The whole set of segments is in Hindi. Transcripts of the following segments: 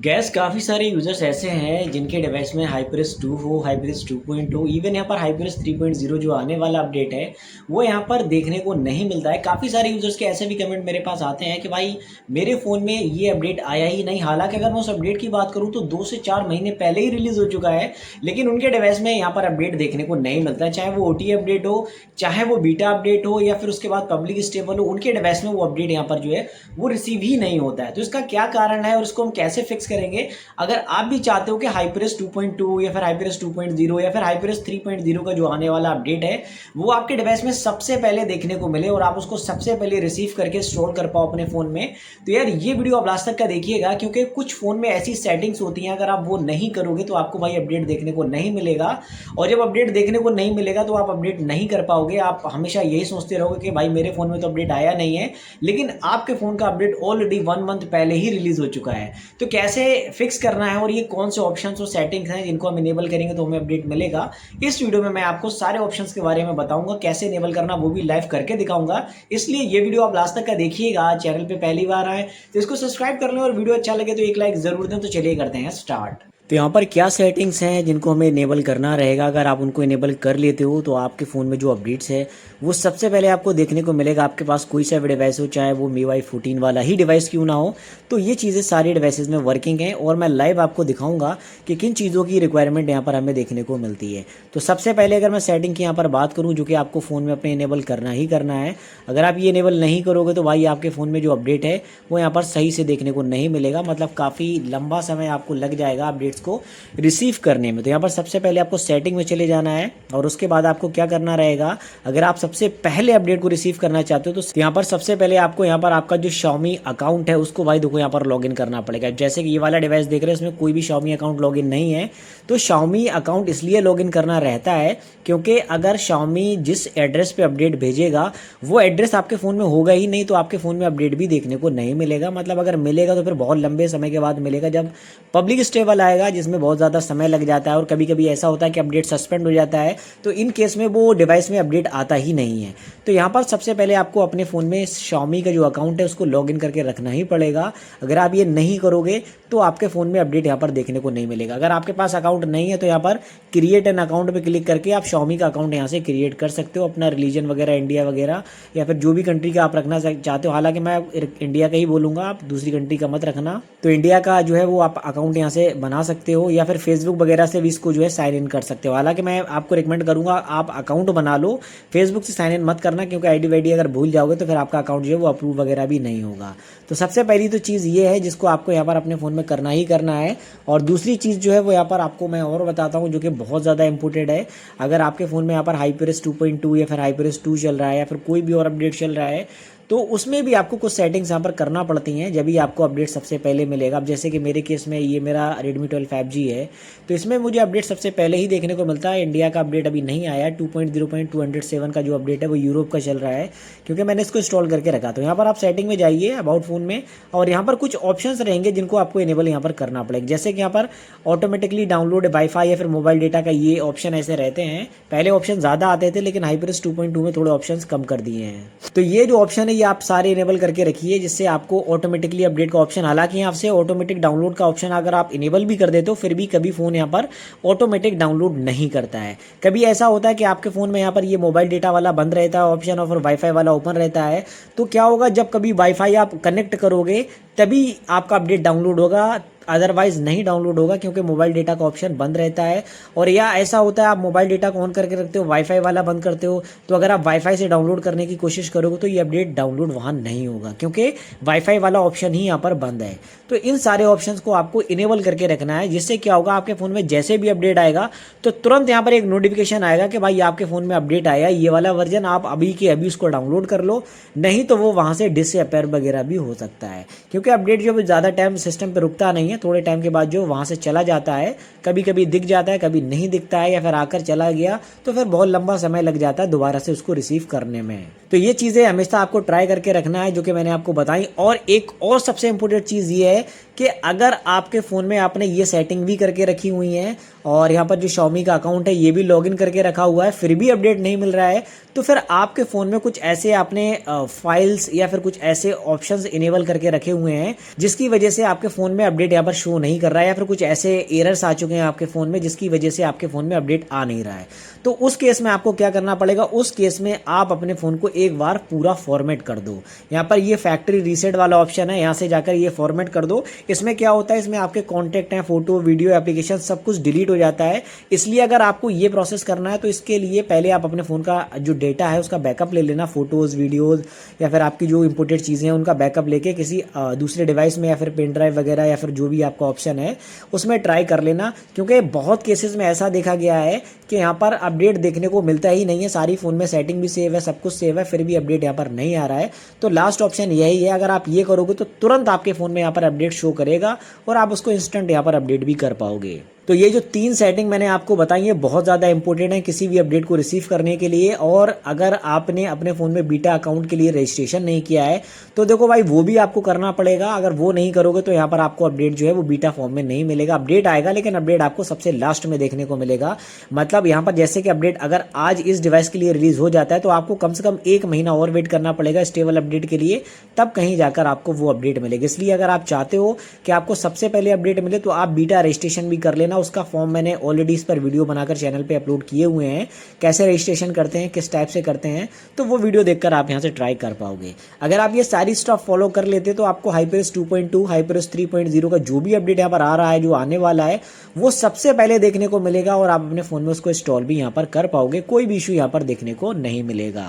गैस काफ़ी सारे यूज़र्स ऐसे हैं जिनके डिवाइस में हाइपरस 2 हो, हाइपरस 2.2 इवन यहाँ पर हाइपरस 3.0 जो आने वाला अपडेट है, वो यहाँ पर देखने को नहीं मिलता है। काफ़ी सारे यूज़र्स के ऐसे भी कमेंट मेरे पास आते हैं कि भाई मेरे फ़ोन में ये अपडेट आया ही नहीं। हालाँकि अगर मैं उस अपडेट की बात करूँ तो 2 से 4 महीने पहले ही रिलीज़ हो चुका है, लेकिन उनके डिवाइस में यहाँ पर अपडेट देखने को नहीं मिलता है। चाहे वो ओटी अपडेट हो, चाहे वो बीटा अपडेट हो या फिर उसके बाद पब्लिक स्टेबल हो, उनके डिवाइस में वो अपडेट यहाँ पर जो है वो रिसीव ही नहीं होता है। तो इसका क्या कारण है और उसको हम कैसे फिक्स करेंगे? अगर आप भी चाहते हो कि हाइपरस 2.2 या फिर हाइपरस 2.0 या फिर हाइपरस 3.0 का जो आने वाला अपडेट है वो आपके डिवाइस में सबसे पहले देखने को मिले और आप उसको सबसे पहले रिसीव करके स्टोर कर पाओ अपने फ़ोन में, तो यार ये वीडियो आप लास्ट तक का देखिएगा, क्योंकि कुछ फ़ोन में ऐसी सेटिंग्स होती हैं अगर आप वो नहीं करोगे तो आपको भाई अपडेट देखने को नहीं मिलेगा। और जब अपडेट देखने को नहीं मिलेगा तो आप अपडेट नहीं कर पाओगे। आप हमेशा यही सोचते रहोगे कि भाई मेरे फ़ोन में तो अपडेट आया नहीं है, लेकिन आपके फ़ोन का अपडेट ऑलरेडी 1 मंथ पहले ही रिलीज़ हो चुका है। तो कैसे फिक्स करना है और ये कौन से ऑप्शंस और सेटिंग्स हैं जिनको हम इनेबल करेंगे तो हमें अपडेट मिलेगा, इस वीडियो में मैं आपको सारे ऑप्शंस के बारे में बताऊंगा। कैसे इनेबल करना वो भी लाइव करके दिखाऊंगा, इसलिए ये वीडियो आप लास्ट तक का देखिएगा। चैनल पे पहली बार आए तो इसको सब्सक्राइब कर लें और वीडियो अच्छा लगे तो एक लाइक जरूर दें। तो चलिए करते हैं स्टार्ट। तो यहाँ पर क्या सेटिंग्स हैं जिनको हमें इनेबल करना रहेगा। अगर आप उनको इनेबल कर लेते हो तो आपके फ़ोन में जो अपडेट्स है वो सबसे पहले आपको देखने को मिलेगा। आपके पास कोई सा भी डिवाइस हो, चाहे वो MIUI 14 वाला ही डिवाइस क्यों ना हो, तो ये चीज़ें सारी डिवाइसेस में वर्किंग हैं और मैं लाइव आपको दिखाऊंगा कि किन चीज़ों की रिक्वायरमेंट यहाँ पर हमें देखने को मिलती है। तो सबसे पहले अगर मैं सेटिंग की यहाँ पर बात करूँ, जो कि आपको फ़ोन में अपने इनेबल करना ही करना है। अगर आप ये इनेबल नहीं करोगे तो भाई आपके फ़ोन में जो अपडेट है वो यहाँ पर सही से देखने को नहीं मिलेगा, मतलब काफ़ी लंबा समय आपको लग जाएगा अपडेट्स को रिसीव करने में। तो यहाँ पर सबसे पहले आपको सेटिंग में चले जाना है और उसके बाद आपको क्या करना रहेगा। अगर आप सबसे पहले अपडेट को रिसीव करना चाहते हो तो यहाँ पर सबसे पहले आपको यहाँ पर आपका जो Xiaomi अकाउंट है उसको भाई देखो यहाँ पर लॉगिन करना पड़ेगा। जैसे कि ये वाला डिवाइस देख रहे हैं इसमें कोई भी Xiaomi अकाउंट लॉगिन नहीं है, तो Xiaomi अकाउंट इसलिए लॉगिन करना रहता है क्योंकि अगर Xiaomi जिस एड्रेस पे अपडेट भेजेगा वो एड्रेस आपके फ़ोन में होगा ही नहीं, तो आपके फ़ोन में अपडेट भी देखने को नहीं मिलेगा। मतलब अगर मिलेगा तो फिर बहुत लंबे समय के बाद मिलेगा, जब पब्लिक स्टेबल आएगा जिसमें बहुत ज़्यादा समय लग जाता है और कभी कभी ऐसा होता है कि अपडेट सस्पेंड हो जाता है, तो इन केस में वो डिवाइस में अपडेट आता ही नहीं है। तो यहाँ पर सबसे पहले आपको अपने फ़ोन में Xiaomi का जो अकाउंट है उसको लॉगिन करके रखना ही पड़ेगा। अगर आप ये नहीं करोगे तो आपके फ़ोन में अपडेट यहाँ पर देखने को नहीं मिलेगा। अगर आपके पास अकाउंट नहीं है तो यहाँ पर क्रिएट एन अकाउंट पे क्लिक करके आप Xiaomi का अकाउंट यहाँ से क्रिएट कर सकते हो, अपना रिलीजन वगैरह इंडिया वगैरह या फिर जो भी कंट्री का आप रखना चाहते हो। हालांकि मैं इंडिया का ही बोलूँगा, आप दूसरी कंट्री का मत रखना। तो इंडिया का जो है वो आप अकाउंट यहाँ से बना सकते हो या फिर फेसबुक वगैरह से भी इसको जो है साइन इन कर सकते हो। हालांकि मैं आपको रिकमेंड करूँगा आप अकाउंट बना लो, फेसबुक से साइन इन मत करना, क्योंकि आईडी वाईडी अगर भूल जाओगे तो फिर आपका अकाउंट जो है वो अप्रूव वगैरह भी नहीं होगा। तो सबसे पहली तो चीज़ ये है जिसको आपको यहाँ पर अपने फ़ोन में करना ही करना है। और दूसरी चीज़ जो है वो यहाँ पर आपको मैं और बताता हूँ जो कि बहुत ज़्यादा इंपॉर्टेंट है। अगर आपके फ़ोन में यहाँ पर हाइपरस 2.2 या फिर हाइपरस 2 चल रहा है या फिर कोई भी और अपडेट चल रहा है, तो उसमें भी आपको कुछ सेटिंग्स यहाँ पर करना पड़ती हैं जब भी आपको अपडेट सबसे पहले मिलेगा। अब जैसे कि मेरे केस में ये मेरा Redmi 12 5G है, तो इसमें मुझे अपडेट सबसे पहले ही देखने को मिलता है। इंडिया का अपडेट अभी नहीं आया, 2.0.207 का जो अपडेट है वो यूरोप का चल रहा है, क्योंकि मैंने इसको इंस्टॉल करके रखा। तो यहाँ पर आप सेटिंग में जाइए अबाउट फ़ोन में और यहाँ पर कुछ ऑप्शंस रहेंगे जिनको आपको इनेबल यहाँ पर करना पड़ेगा। जैसे कि यहाँ पर ऑटोमेटिकली डाउनलोड वाईफाई या फिर मोबाइल डेटा का ये ऑप्शन ऐसे रहते हैं। पहले ऑप्शन ज़्यादा आते थे लेकिन हाइपरस 2.2 में थोड़े ऑप्शंस कम कर दिए हैं। तो ये जो ऑप्शन है ये आप सारे इनेबल करके रखिए, जिससे आपको ऑटोमेटिकली अपडेट का ऑप्शन, हालांकि यहाँ से ऑटोमेटिक डाउनलोड का ऑप्शन अगर आप इनेबल भी कर देते हो फिर भी कभी फ़ोन यहाँ पर ऑटोमेटिक डाउनलोड नहीं करता है। कभी ऐसा होता है कि आपके फ़ोन में यहाँ पर ये मोबाइल डेटा वाला बंद रहता है ऑप्शन और फिर वाईफाई वाला ओपन रहता है, तो क्या होगा जब कभी वाईफाई आप कनेक्ट करोगे तभी आपका अपडेट डाउनलोड होगा, अदरवाइज नहीं डाउनलोड होगा, क्योंकि मोबाइल डेटा का ऑप्शन बंद रहता है। और या ऐसा होता है आप मोबाइल डेटा को ऑन करके रखते हो, वाईफाई वाला बंद करते हो, तो अगर आप वाईफाई से डाउनलोड करने की कोशिश करोगे तो ये अपडेट डाउनलोड वहाँ नहीं होगा, क्योंकि वाईफाई वाला ऑप्शन ही यहाँ पर बंद है। तो इन सारे ऑप्शंस को आपको इनेबल करके रखना है, जिससे क्या होगा आपके फ़ोन में जैसे भी अपडेट आएगा तो तुरंत यहाँ पर एक नोटिफिकेशन आएगा कि भाई आपके फ़ोन में अपडेट आया, ये वाला वर्जन आप अभी के अभी उसको डाउनलोड कर लो, नहीं तो वो वहाँ से डिसअपेयर वगैरह भी हो सकता है। क्योंकि अपडेट जो ज़्यादा टाइम सिस्टम पर रुकता नहीं है, थोड़े टाइम के बाद जो वहाँ से चला जाता है, कभी कभी दिख जाता है कभी नहीं दिखता है, या फिर आकर चला गया तो फिर बहुत लंबा समय लग जाता है दोबारा से उसको रिसीव करने में। तो ये चीज़ें हमेशा आपको ट्राई करके रखना है जो कि मैंने आपको बताई। और एक और सबसे इंपॉर्टेंट चीज़ ये है कि अगर आपके फ़ोन में आपने ये सेटिंग भी करके रखी हुई है और यहाँ पर जो Xiaomi का अकाउंट है ये भी लॉगिन करके रखा हुआ है, फिर भी अपडेट नहीं मिल रहा है, तो फिर आपके फ़ोन में कुछ ऐसे आपने फाइल्स या फिर कुछ ऐसे ऑप्शंस इनेबल करके रखे हुए हैं जिसकी वजह से आपके फ़ोन में अपडेट यहाँ पर शो नहीं कर रहा है, या फिर कुछ ऐसे एरर्स आ चुके हैं आपके फ़ोन में जिसकी वजह से आपके फ़ोन में अपडेट आ नहीं रहा है। तो उस केस में आपको क्या करना पड़ेगा, उस केस में आप अपने फ़ोन को एक बार पूरा फॉर्मेट कर दो। यहाँ पर ये फैक्ट्री रीसेट वाला ऑप्शन है, यहाँ से जाकर ये फॉर्मेट कर दो। इसमें क्या होता है, इसमें आपके कॉन्टैक्ट हैं, फोटो, वीडियो, एप्लीकेशन सब कुछ डिलीट हो जाता है। इसलिए अगर आपको ये प्रोसेस करना है तो इसके लिए पहले आप अपने फ़ोन का जो डेटा है उसका बैकअप ले लेना, फोटोज़, वीडियोज़ या फिर आपकी जो इंपोर्टेड चीज़ें हैं उनका बैकअप लेके किसी दूसरे डिवाइस में या फिर पेन ड्राइव वगैरह या फिर जो भी आपका ऑप्शन है उसमें ट्राई कर लेना। क्योंकि बहुत केसेस में ऐसा देखा गया है कि यहाँ पर अपडेट देखने को मिलता ही नहीं है, सारी फ़ोन में सेटिंग भी सेव है, सब कुछ सेव है, फिर भी अपडेट यहाँ पर नहीं आ रहा है। तो लास्ट ऑप्शन यही है, अगर आप ये करोगे तो तुरंत आपके फ़ोन में यहाँ पर अपडेट शो करेगा और आप उसको इंस्टेंट यहाँ पर अपडेट भी कर पाओगे। तो ये जो 3 सेटिंग मैंने आपको बताई है बहुत ज़्यादा इंपॉर्टेंट है किसी भी अपडेट को रिसीव करने के लिए। और अगर आपने अपने फ़ोन में बीटा अकाउंट के लिए रजिस्ट्रेशन नहीं किया है तो देखो भाई वो भी आपको करना पड़ेगा। अगर वो नहीं करोगे तो यहाँ पर आपको अपडेट जो है वो बीटा फॉर्म में नहीं मिलेगा। अपडेट आएगा लेकिन अपडेट आपको सबसे लास्ट में देखने को मिलेगा। मतलब यहाँ पर जैसे कि अपडेट अगर आज इस डिवाइस के लिए रिलीज हो जाता है तो आपको कम से कम 1 महीना और वेट करना पड़ेगा स्टेबल अपडेट के लिए, तब कहीं जाकर आपको वो अपडेट मिलेगा। इसलिए अगर आप चाहते हो कि आपको सबसे पहले अपडेट मिले तो आप बीटा रजिस्ट्रेशन भी कर लेना। उसका फॉर्म मैंने ऑलरेडी इस पर वीडियो बनाकर चैनल पे अपलोड किए हुए हैं, कैसे रजिस्ट्रेशन करते हैं, किस टाइप से करते हैं, तो वो वीडियो देखकर आप यहाँ से ट्राई कर पाओगे। अगर आप ये सारी स्टेप फॉलो कर लेते तो आपको HyperOS 2.2, HyperOS 3.0 का जो भी अपडेट यहाँ पर आ रहा है, जो आने वाला है, वो सबसे पहले देखने को मिलेगा और आप अपने फ़ोन में उसको इंस्टॉल भी यहाँ पर कर पाओगे। कोई भी इशू यहाँ पर देखने को नहीं मिलेगा।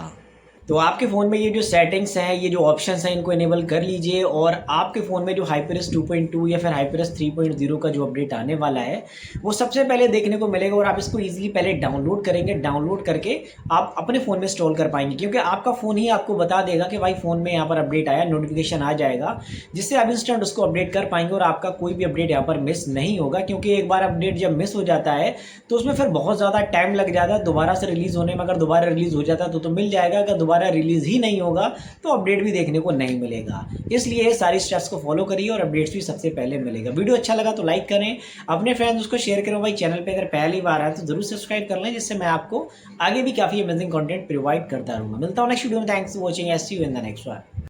तो आपके फ़ोन में ये जो सेटिंग्स हैं, ये जो ऑप्शंस हैं, इनको इनेबल कर लीजिए और आपके फ़ोन में जो HyperOS 2.2 या फिर HyperOS 3.0 का जो अपडेट आने वाला है वो सबसे पहले देखने को मिलेगा और आप इसको ईजिली पहले डाउनलोड करेंगे। डाउनलोड करके आप अपने फ़ोन में इंस्टॉल कर पाएंगे क्योंकि आपका फ़ोन ही आपको बता देगा कि भाई फ़ोन में यहाँ पर अपडेट आया, नोटिफिकेशन आ जाएगा जिससे आप इंस्टेंट उसको अपडेट कर पाएंगे और आपका कोई भी अपडेट यहाँ पर मिस नहीं होगा। क्योंकि एक बार अपडेट जब मिस हो जाता है तो उसमें फिर बहुत ज़्यादा टाइम लग जाता है दोबारा से रिलीज़ होने में। अगर दोबारा रिलीज़ हो जाता तो मिल जाएगा, अगर दोबारा रिलीज़ ही नहीं होगा तो अपडेट भी देखने को नहीं मिलेगा। इसलिए सारी स्टेप्स को फॉलो करिए और अपडेट्स भी सबसे पहले मिलेगा। वीडियो अच्छा लगा तो लाइक करें, अपने फ्रेंड्स उसको शेयर करें। भाई चैनल पे अगर पहली बार आए तो जरूर सब्सक्राइब कर लें जिससे मैं आपको आगे भी काफ़ी अमेजिंग कंटेंट प्रोवाइड करता रहूँगा। मिलता हूँ नेक्स्ट वीडियो में। Thanks for watching, see you in the next one.